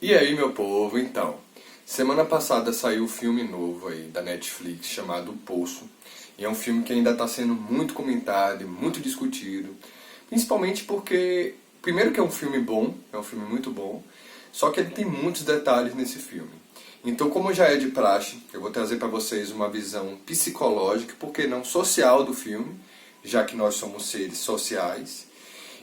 E aí, meu povo, então, semana passada saiu um filme novo aí da Netflix chamado O Poço, e é um filme que ainda está sendo muito comentado e muito discutido, principalmente porque, primeiro que é um filme bom, é um filme muito bom, só que ele tem muitos detalhes nesse filme. Então, como já é de praxe, eu vou trazer para vocês uma visão psicológica, por que não social do filme, já que nós somos seres sociais.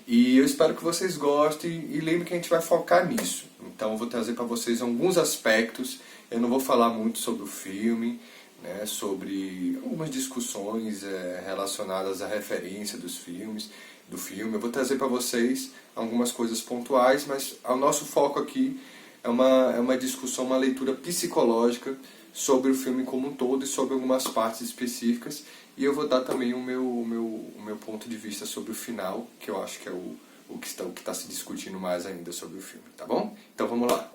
E eu espero que vocês gostem e lembrem que a gente vai focar nisso. Então eu vou trazer para vocês alguns aspectos. Eu não vou falar muito sobre o filme, né, sobre algumas discussões relacionadas à referência do filme. Eu vou trazer para vocês algumas coisas pontuais, mas o nosso foco aqui é uma discussão, uma leitura psicológica sobre o filme como um todo e sobre algumas partes específicas. E eu vou dar também o meu ponto de vista sobre o final, que eu acho que é o que está se discutindo mais ainda sobre o filme, tá bom? Então vamos lá.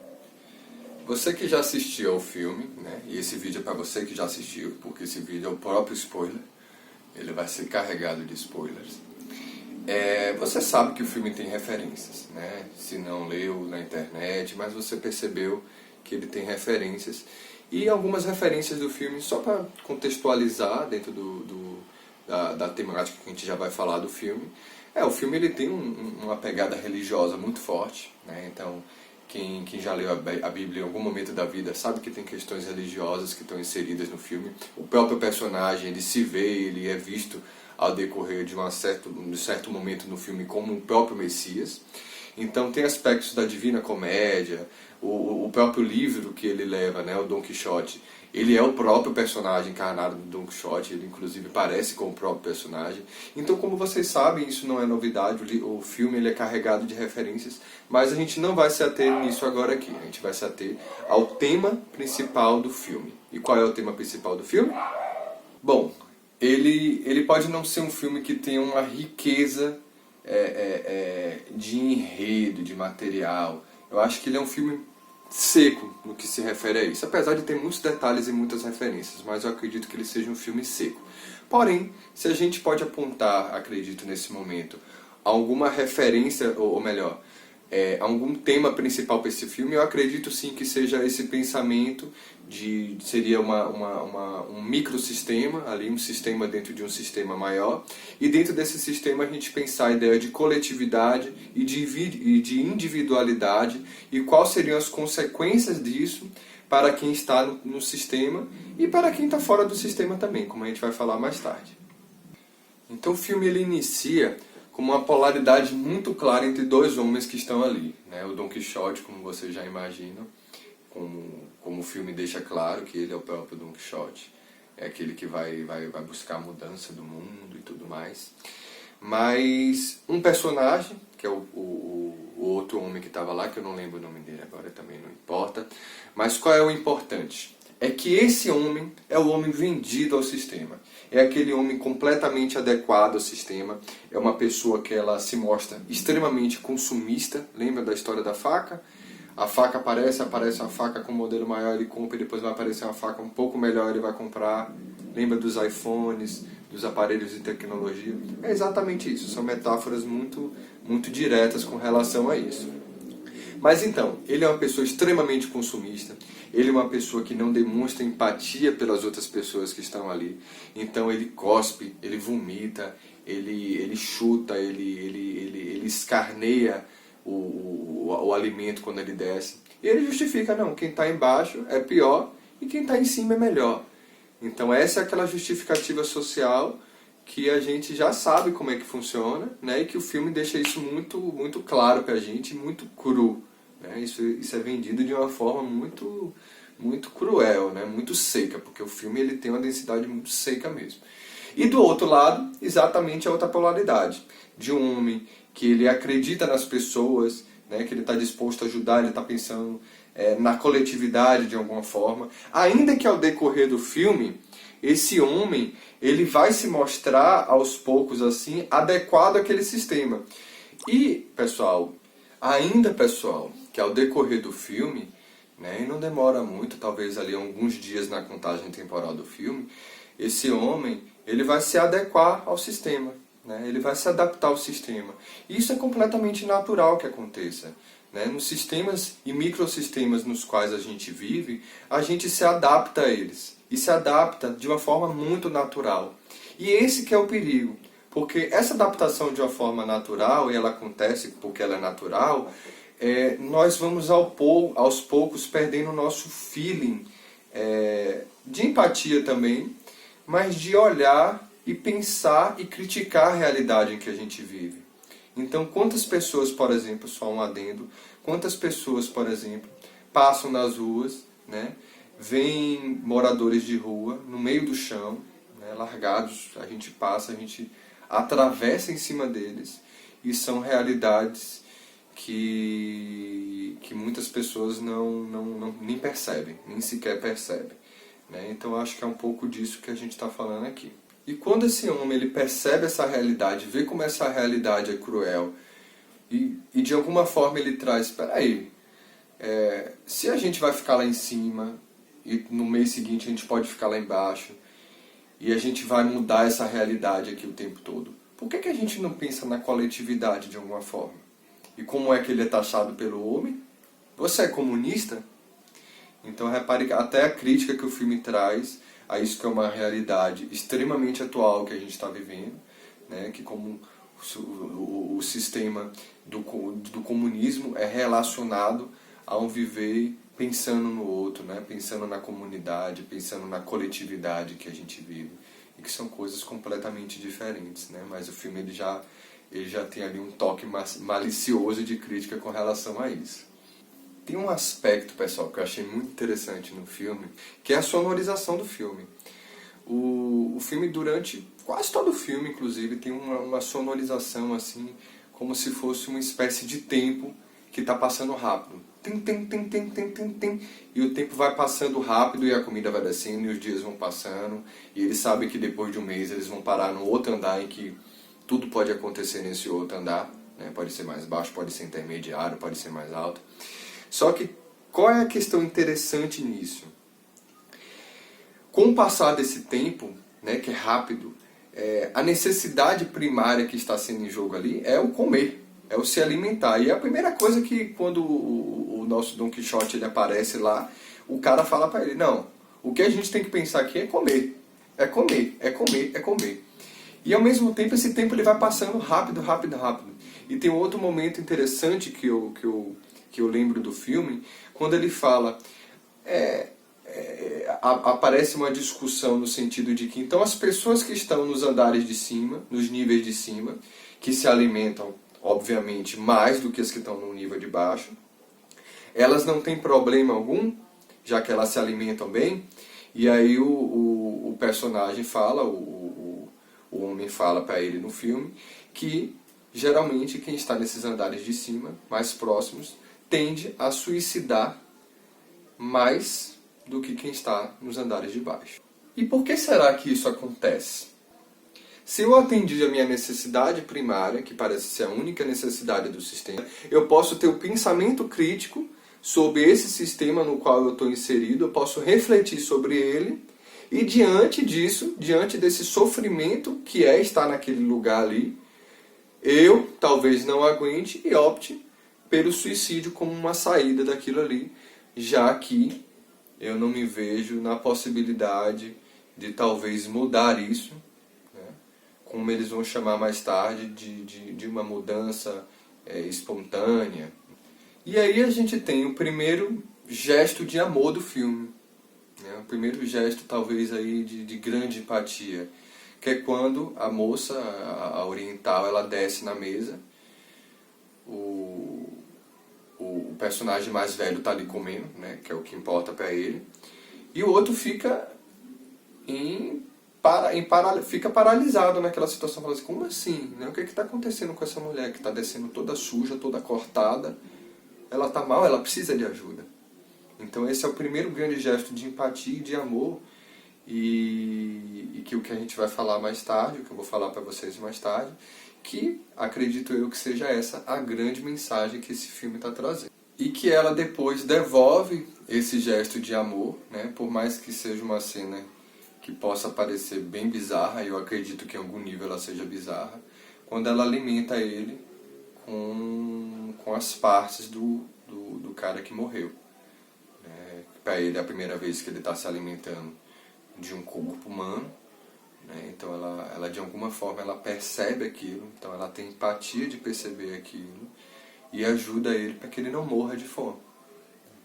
Você que já assistiu ao filme, né? E esse vídeo é para você que já assistiu, porque esse vídeo é o próprio spoiler. Ele vai ser carregado de spoilers. Você sabe que o filme tem referências, né? Se não leu na internet, mas você percebeu que ele tem referências. E algumas referências do filme, só para contextualizar dentro da temática que a gente já vai falar do filme. O filme ele tem uma pegada religiosa muito forte, né? Então, quem já leu a Bíblia em algum momento da vida sabe que tem questões religiosas que estão inseridas no filme. O próprio personagem, ele se vê, ele é visto ao decorrer de um certo momento no filme como o próprio Messias. Então tem aspectos da Divina Comédia, o próprio livro que ele leva, né, o Dom Quixote, ele é o próprio personagem encarnado do Dom Quixote, ele inclusive parece com o próprio personagem. Então, como vocês sabem, isso não é novidade, o filme ele é carregado de referências, mas a gente não vai se ater nisso agora aqui, a gente vai se ater ao tema principal do filme. E qual é o tema principal do filme? Bom, ele pode não ser um filme que tenha uma riqueza de enredo, de material. Eu acho que ele é um filme seco no que se refere a isso, apesar de ter muitos detalhes e muitas referências, mas eu acredito que ele seja um filme seco. Porém, se a gente pode apontar, acredito nesse momento, alguma referência, ou melhor, algum tema principal para esse filme, eu acredito sim que seja esse pensamento seria um microsistema, ali um sistema dentro de um sistema maior, e dentro desse sistema a gente pensar a ideia de coletividade e de individualidade, e quais seriam as consequências disso para quem está no sistema e para quem está fora do sistema também, como a gente vai falar mais tarde. Então o filme ele inicia com uma polaridade muito clara entre dois homens que estão ali, né? O Dom Quixote, como vocês já imaginam, como o filme deixa claro que ele é o próprio Dom Quixote, é aquele que vai buscar a mudança do mundo e tudo mais. Mas um personagem, que é o outro homem que estava lá, que eu não lembro o nome dele agora, também não importa, mas qual é o importante? É que esse homem é o homem vendido ao sistema. É aquele homem completamente adequado ao sistema. É uma pessoa que ela se mostra extremamente consumista. Lembra da história da faca? A faca aparece uma faca com um modelo maior, ele compra, e depois vai aparecer uma faca um pouco melhor, ele vai comprar. Lembra dos iPhones, dos aparelhos de tecnologia? É exatamente isso. São metáforas muito, muito diretas com relação a isso. Mas então, ele é uma pessoa extremamente consumista, ele é uma pessoa que não demonstra empatia pelas outras pessoas que estão ali. Então ele cospe, ele vomita, ele chuta, ele escarneia o alimento quando ele desce. E ele justifica, não, quem está embaixo é pior e quem está em cima é melhor. Então essa é aquela justificativa social que a gente já sabe como é que funciona, né? E que o filme deixa isso muito, muito claro pra gente, muito cru. Né? Isso é vendido de uma forma muito, muito cruel, né? Muito seca, porque o filme ele tem uma densidade muito seca mesmo. E do outro lado, exatamente a outra polaridade, de um homem que ele acredita nas pessoas, né? Que ele está disposto a ajudar, ele está pensando na coletividade de alguma forma, ainda que ao decorrer do filme, esse homem ele vai se mostrar aos poucos assim adequado àquele sistema. E, pessoal, que ao decorrer do filme, né? E não demora muito, talvez ali alguns dias na contagem temporal do filme, esse homem ele vai se adequar ao sistema, né? Ele vai se adaptar ao sistema. E isso é completamente natural que aconteça. Né? Nos sistemas e microsistemas nos quais a gente vive, a gente se adapta a eles. E se adapta de uma forma muito natural. E esse que é o perigo. Porque essa adaptação de uma forma natural, e ela acontece porque ela é natural, nós vamos aos poucos perdendo o nosso feeling de empatia também, mas de olhar e pensar e criticar a realidade em que a gente vive. Então, quantas pessoas, por exemplo, só um adendo, quantas pessoas, por exemplo, passam nas ruas, né, veem moradores de rua no meio do chão, né, largados, a gente passa, a gente atravessa em cima deles, e são realidades que muitas pessoas nem percebem, nem sequer percebem. Né? Então, acho que é um pouco disso que a gente está falando aqui. E quando esse homem ele percebe essa realidade, vê como essa realidade é cruel, e de alguma forma ele traz, espera aí, se a gente vai ficar lá em cima, e no mês seguinte a gente pode ficar lá embaixo, e a gente vai mudar essa realidade aqui o tempo todo, por que a gente não pensa na coletividade de alguma forma? E como é que ele é taxado pelo homem? Você é comunista? Então repare que até a crítica que o filme traz a isso que é uma realidade extremamente atual que a gente está vivendo, né? Que como o sistema do comunismo é relacionado a um viver pensando no outro, né? Pensando na comunidade, pensando na coletividade que a gente vive, e que são coisas completamente diferentes, né? Mas o filme ele já tem ali um toque malicioso de crítica com relação a isso. Tem um aspecto, pessoal, que eu achei muito interessante no filme, que é a sonorização do filme. O filme, durante quase todo o filme, inclusive, tem uma sonorização assim, como se fosse uma espécie de tempo que está passando rápido. Tem, tem, tem, tem, tem, tem, tem. E o tempo vai passando rápido e a comida vai descendo e os dias vão passando. E eles sabem que depois de um mês eles vão parar no outro andar em que tudo pode acontecer nesse outro andar. Né? Pode ser mais baixo, pode ser intermediário, pode ser mais alto. Só que qual é a questão interessante nisso? Com o passar desse tempo, né, que é rápido, a necessidade primária que está sendo em jogo ali é o comer, é o se alimentar. E é a primeira coisa que quando o nosso Don Quixote ele aparece lá, o cara fala para ele, não, o que a gente tem que pensar aqui é comer, é comer, é comer, é comer. E ao mesmo tempo esse tempo ele vai passando rápido, rápido, rápido. E tem um outro momento interessante que eu lembro do filme, quando ele fala, aparece uma discussão no sentido de que então as pessoas que estão nos andares de cima, nos níveis de cima, que se alimentam, obviamente, mais do que as que estão no nível de baixo, elas não têm problema algum, já que elas se alimentam bem, e aí o personagem fala, o homem fala para ele no filme, que geralmente quem está nesses andares de cima, mais próximos, tende a suicidar mais do que quem está nos andares de baixo. E por que será que isso acontece? Se eu atendi a minha necessidade primária, que parece ser a única necessidade do sistema, eu posso ter o pensamento crítico sobre esse sistema no qual eu estou inserido, eu posso refletir sobre ele, e diante disso, diante desse sofrimento que é estar naquele lugar ali, eu talvez não aguente e opte pelo suicídio como uma saída daquilo ali, já que eu não me vejo na possibilidade de talvez mudar isso, né? Como eles vão chamar mais tarde de uma mudança espontânea. E aí a gente tem o primeiro gesto de amor do filme, né? O primeiro gesto talvez aí de grande empatia, que é quando a moça, a oriental, ela desce na mesa, o personagem mais velho está ali comendo, né, que é o que importa para ele, e o outro fica fica paralisado naquela situação, falando assim, como assim? Né? O que está acontecendo com essa mulher que está descendo toda suja, toda cortada? Ela está mal, ela precisa de ajuda. Então esse é o primeiro grande gesto de empatia e de amor, e que o que a gente vai falar mais tarde, o que eu vou falar para vocês mais tarde, que acredito eu que seja essa a grande mensagem que esse filme está trazendo. e que ela depois devolve esse gesto de amor, né? Por mais que seja uma cena que possa parecer bem bizarra, e eu acredito que em algum nível ela seja bizarra, quando ela alimenta ele com as partes do cara que morreu. Para ele é a primeira vez que ele está se alimentando de um corpo humano, né? Então ela de alguma forma ela percebe aquilo, então ela tem empatia de perceber aquilo e ajuda ele para que ele não morra de fome,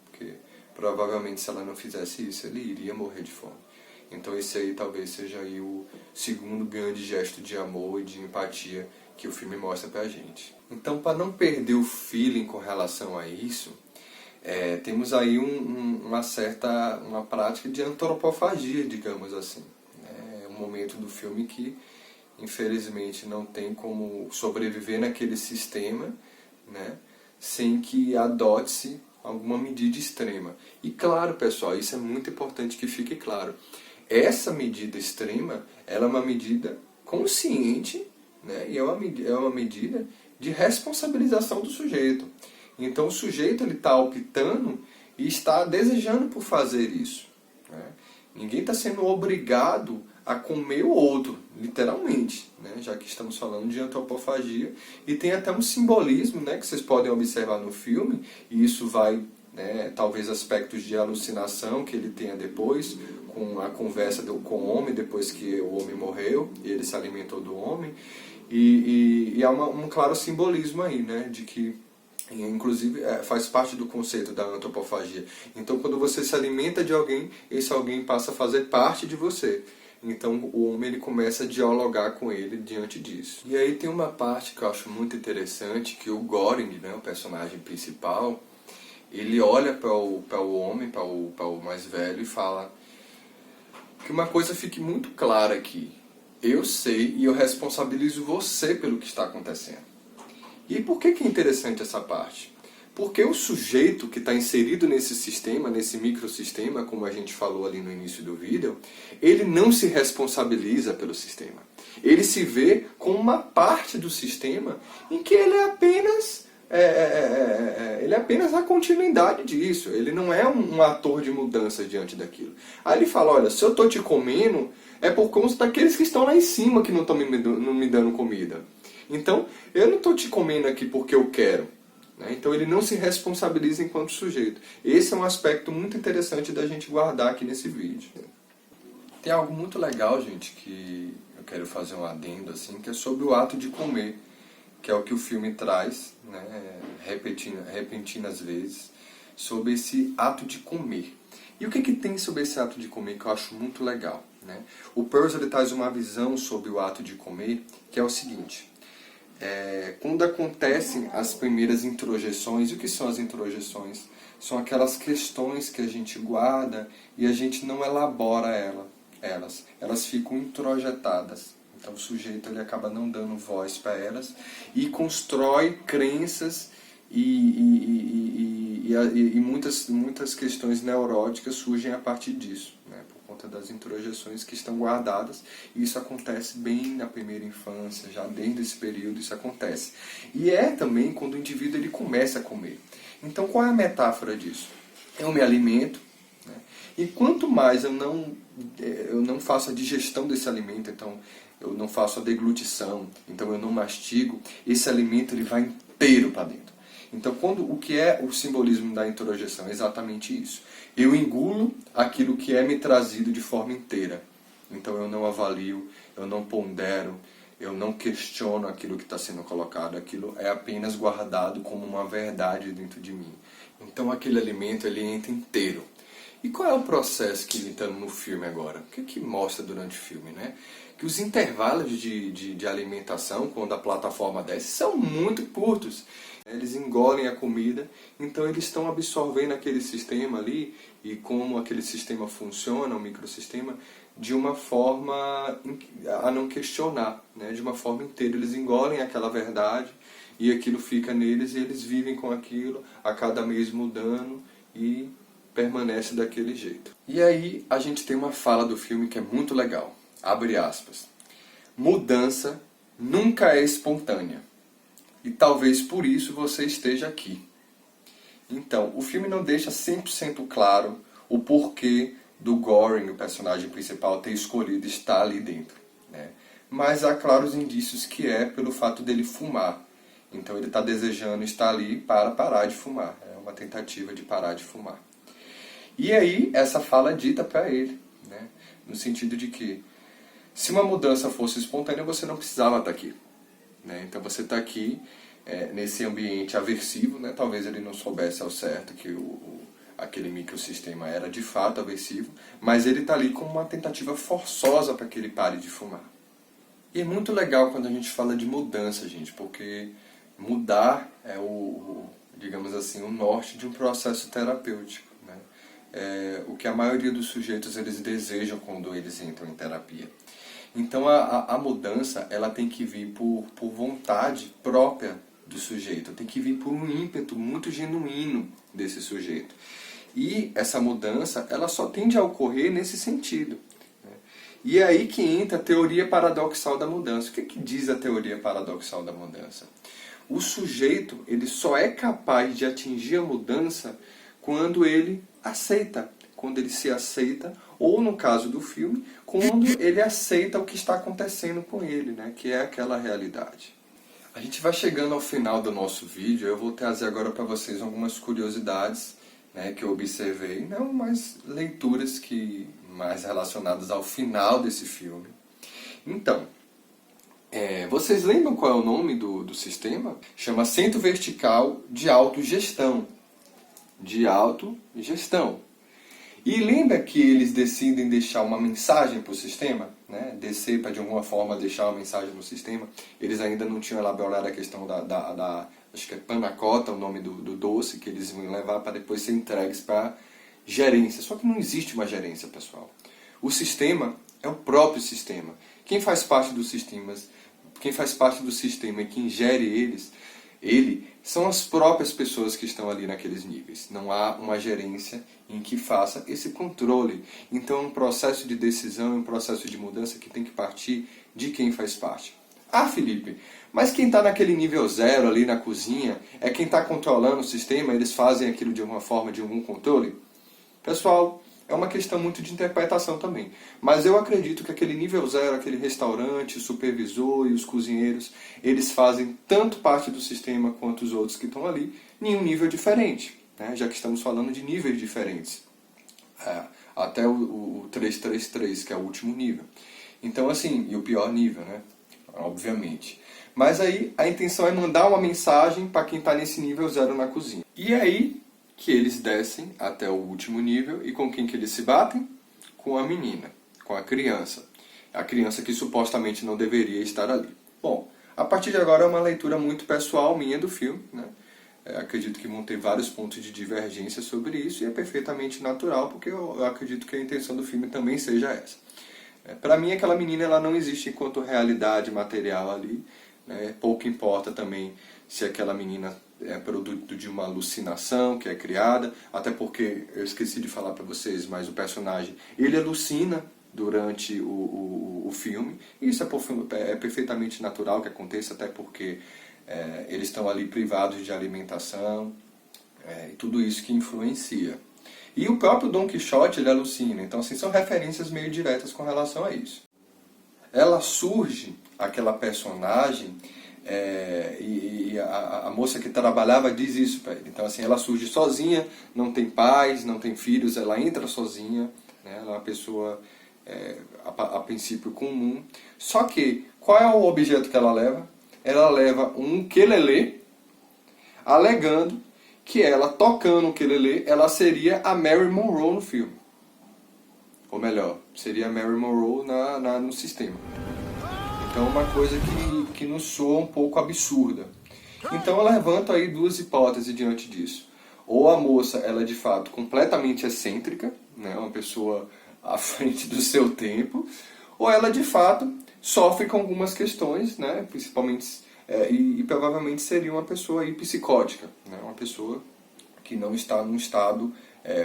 porque provavelmente se ela não fizesse isso ele iria morrer de fome. Então esse aí talvez seja aí o segundo grande gesto de amor e de empatia que o filme mostra pra gente. Então, para não perder o feeling com relação a isso, temos aí uma prática de antropofagia, digamos assim. É um momento do filme que, infelizmente, não tem como sobreviver naquele sistema, né, sem que adote-se alguma medida extrema. E claro, pessoal, isso é muito importante que fique claro. Essa medida extrema, ela é uma medida consciente, né, e é uma medida de responsabilização do sujeito. Então o sujeito está optando e está desejando por fazer isso, né? Ninguém está sendo obrigado a comer o outro, literalmente, né? Já que estamos falando de antropofagia. E tem até um simbolismo, né, que vocês podem observar no filme, e isso vai, né, talvez aspectos de alucinação que ele tenha depois, com a conversa com o homem, depois que o homem morreu, e ele se alimentou do homem. E há um claro simbolismo aí, né, de que, inclusive, faz parte do conceito da antropofagia. Então, quando você se alimenta de alguém, esse alguém passa a fazer parte de você. Então, o homem ele começa a dialogar com ele diante disso. E aí tem uma parte que eu acho muito interessante, que o Göring, né, o personagem principal, ele olha para o homem, para o mais velho, e fala que uma coisa fique muito clara aqui. Eu sei e eu responsabilizo você pelo que está acontecendo. E por que é interessante essa parte? Porque o sujeito que está inserido nesse sistema, nesse microsistema, como a gente falou ali no início do vídeo, ele não se responsabiliza pelo sistema. Ele se vê como uma parte do sistema em que ele é apenas a continuidade disso. Ele não é um ator de mudança diante daquilo. Aí ele fala, olha, se eu estou te comendo, é por conta daqueles que estão lá em cima que não estão me dando comida. Então, eu não estou te comendo aqui porque eu quero. Né? Então, ele não se responsabiliza enquanto sujeito. Esse é um aspecto muito interessante da gente guardar aqui nesse vídeo. Tem algo muito legal, gente, que eu quero fazer um adendo, assim, que é sobre o ato de comer, que é o que o filme traz, né, repentinas vezes, sobre esse ato de comer. E o que tem sobre esse ato de comer que eu acho muito legal? Né? O Peirce ele traz uma visão sobre o ato de comer, que é o seguinte: quando acontecem as primeiras introjeções, e o que são as introjeções? São aquelas questões que a gente guarda e a gente não elabora elas ficam introjetadas. Então o sujeito ele acaba não dando voz para elas e constrói crenças e muitas questões neuróticas surgem a partir disso, né? Por conta das introjeções que estão guardadas, e isso acontece bem na primeira infância, já desde esse período isso acontece. E é também quando o indivíduo ele começa a comer. Então qual é a metáfora disso? Eu me alimento, né? E quanto mais eu não faço a digestão desse alimento, então eu não faço a deglutição, então eu não mastigo, esse alimento ele vai inteiro para dentro. Então, o que é o simbolismo da introjeção? É exatamente isso. Eu engulo aquilo que é me trazido de forma inteira. Então eu não avalio, eu não pondero, eu não questiono aquilo que está sendo colocado. Aquilo é apenas guardado como uma verdade dentro de mim. Então aquele alimento ele entra inteiro. E qual é o processo que está no filme agora? O que mostra durante o filme, né? Que os intervalos de alimentação, quando a plataforma desce, são muito curtos. Eles engolem a comida, então eles estão absorvendo aquele sistema ali, e como aquele sistema funciona, o microsistema, de uma forma a não questionar, né? De uma forma inteira. Eles engolem aquela verdade, e aquilo fica neles, e eles vivem com aquilo, a cada mês mudando, e permanece daquele jeito. E aí a gente tem uma fala do filme que é muito legal. Abre aspas. Mudança nunca é espontânea. E talvez por isso você esteja aqui. Então, o filme não deixa 100% claro o porquê do Goring, o personagem principal, ter escolhido estar ali dentro, né? Mas há claros indícios que é pelo fato dele fumar. Então ele está desejando estar ali para parar de fumar. É uma tentativa de parar de fumar. E aí, essa fala é dita para ele, né? No sentido de que, se uma mudança fosse espontânea, você não precisava estar aqui, né? Então você está aqui nesse ambiente aversivo, né? Talvez ele não soubesse ao certo que aquele microsistema era de fato aversivo, mas ele está ali como uma tentativa forçosa para que ele pare de fumar. E é muito legal quando a gente fala de mudança, gente, porque mudar é digamos assim, o norte de um processo terapêutico, né? É o que a maioria dos sujeitos eles desejam quando eles entram em terapia. Então a mudança ela tem que vir por vontade própria do sujeito, tem que vir por um ímpeto muito genuíno desse sujeito. E essa mudança ela só tende a ocorrer nesse sentido. E é aí que entra a teoria paradoxal da mudança. O que diz a teoria paradoxal da mudança? O sujeito ele só é capaz de atingir a mudança quando ele aceita, quando ele se aceita, ou no caso do filme, quando ele aceita o que está acontecendo com ele, né? Que é aquela realidade. A gente vai chegando ao final do nosso vídeo, eu vou trazer agora para vocês algumas curiosidades, né, que eu observei, não, mas leituras mais relacionadas ao final desse filme. Então, vocês lembram qual é o nome do sistema? Chama Centro Vertical de Autogestão. De autogestão. E lembra que eles decidem deixar uma mensagem para o sistema? Né? Descer para de alguma forma deixar uma mensagem no sistema. Eles ainda não tinham elaborado a questão acho que é panacota, o nome do doce, que eles vão levar para depois ser entregues para gerência. Só que não existe uma gerência, pessoal. O sistema é o próprio sistema. Quem faz parte dos sistemas, quem faz parte do sistema e quem gere ele são as próprias pessoas que estão ali naqueles níveis. Não há uma gerência em que faça esse controle. Então, um processo de decisão, um processo de mudança que tem que partir de quem faz parte. Ah, Felipe, mas quem está naquele nível zero ali na cozinha é quem está controlando o sistema, eles fazem aquilo de alguma forma, de algum controle? Pessoal, é uma questão muito de interpretação também. Mas eu acredito que aquele nível zero, aquele restaurante, o supervisor e os cozinheiros, eles fazem tanto parte do sistema quanto os outros que estão ali, em um nível diferente, né? Já que estamos falando de níveis diferentes. Até o 333, que é o último nível. Então, assim, e o pior nível, né? Obviamente. Mas aí a intenção é mandar uma mensagem para quem está nesse nível zero na cozinha. E aí que eles descem até o último nível e com quem que eles se batem? Com a menina, com a criança. A criança que supostamente não deveria estar ali. Bom, a partir de agora é uma leitura muito pessoal minha do filme, né? Acredito que vão ter vários pontos de divergência sobre isso e é perfeitamente natural, porque eu acredito que a intenção do filme também seja essa. Para mim, aquela menina ela não existe enquanto realidade material ali, né? Pouco importa também se aquela menina é produto de uma alucinação que é criada, até porque, eu esqueci de falar para vocês, mas o personagem, ele alucina durante o filme, e isso é perfeitamente natural que aconteça, até porque eles estão ali privados de alimentação, e tudo isso que influencia. E o próprio Don Quixote, ele alucina, então assim, são referências meio diretas com relação a isso. Ela surge, aquela personagem, e a moça que trabalhava diz isso para ele. Então assim, ela surge sozinha, não tem pais, não tem filhos, ela entra sozinha, né? Ela é uma pessoa a princípio comum. Só que, qual é o objeto que ela leva? Ela leva um ukulele, alegando que ela, tocando o ukulele, ela seria a Marilyn Monroe no filme. Ou melhor, seria a Marilyn Monroe no sistema. Então é uma coisa que nos soa um pouco absurda. Então eu levanto aí duas hipóteses diante disso. Ou a moça, ela é de fato completamente excêntrica, né, uma pessoa à frente do seu tempo, ou ela de fato sofre com algumas questões, né, principalmente, e provavelmente seria uma pessoa aí psicótica, né, uma pessoa que não está num estado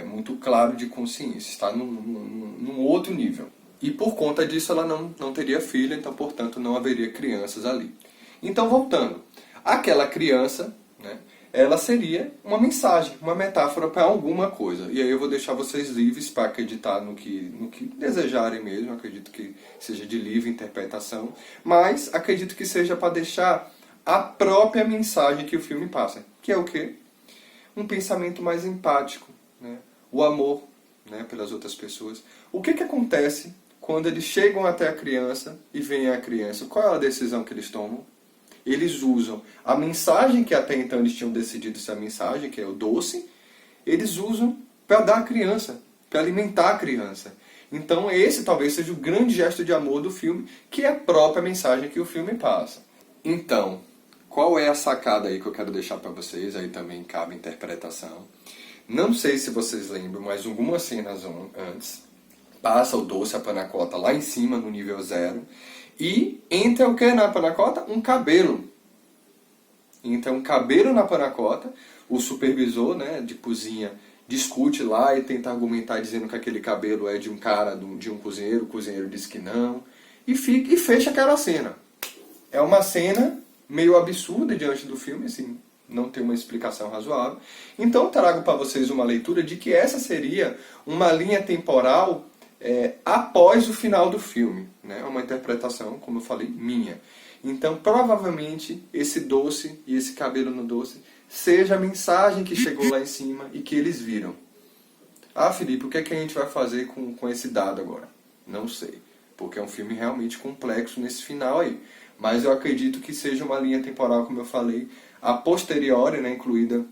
muito claro de consciência, está num outro nível. E por conta disso ela não teria filho, então portanto não haveria crianças ali. Então voltando, aquela criança, né, ela seria uma mensagem, uma metáfora para alguma coisa. E aí eu vou deixar vocês livres para acreditar no que desejarem mesmo, acredito que seja de livre interpretação, mas acredito que seja para deixar a própria mensagem que o filme passa, que é o quê? Um pensamento mais empático, né? O amor, né, pelas outras pessoas. O que acontece quando eles chegam até a criança e veem a criança? Qual é a decisão que eles tomam? Eles usam a mensagem que até então eles tinham decidido ser a mensagem, que é o doce, eles usam para dar à criança, para alimentar a criança. Então esse talvez seja o grande gesto de amor do filme, que é a própria mensagem que o filme passa. Então, qual é a sacada aí que eu quero deixar para vocês? Aí também cabe interpretação. Não sei se vocês lembram, mas algumas cenas antes, passa o doce, a panacota lá em cima, no nível 0, e entra o que na panacota? Um cabelo. Entra um cabelo na panacota, o supervisor, né, de cozinha discute lá e tenta argumentar dizendo que aquele cabelo é de um cara, de um cozinheiro, o cozinheiro diz que não, e fecha aquela cena. É uma cena meio absurda diante do filme, assim, não tem uma explicação razoável. Então trago para vocês uma leitura de que essa seria uma linha temporal após o final do filme, né? Uma interpretação, como eu falei, minha. Então, provavelmente, esse doce e esse cabelo no doce seja a mensagem que chegou lá em cima e que eles viram. Ah, Felipe, o que é que a gente vai fazer com esse dado agora? Não sei, porque é um filme realmente complexo nesse final aí. Mas eu acredito que seja uma linha temporal, como eu falei, a posteriori, né, incluída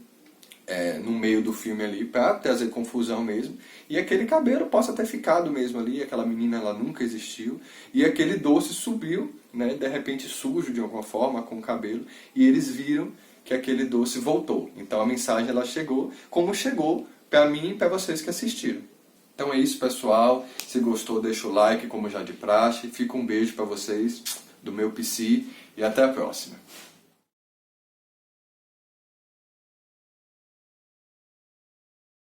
no meio do filme ali, para trazer confusão mesmo, e aquele cabelo possa ter ficado mesmo ali, aquela menina ela nunca existiu, e aquele doce subiu, né, de repente sujo de alguma forma, com o cabelo, e eles viram que aquele doce voltou. Então a mensagem ela chegou, como chegou para mim e para vocês que assistiram. Então é isso, pessoal. Se gostou, deixa o like, como já de praxe. Fica um beijo para vocês, do meu PC, e até a próxima.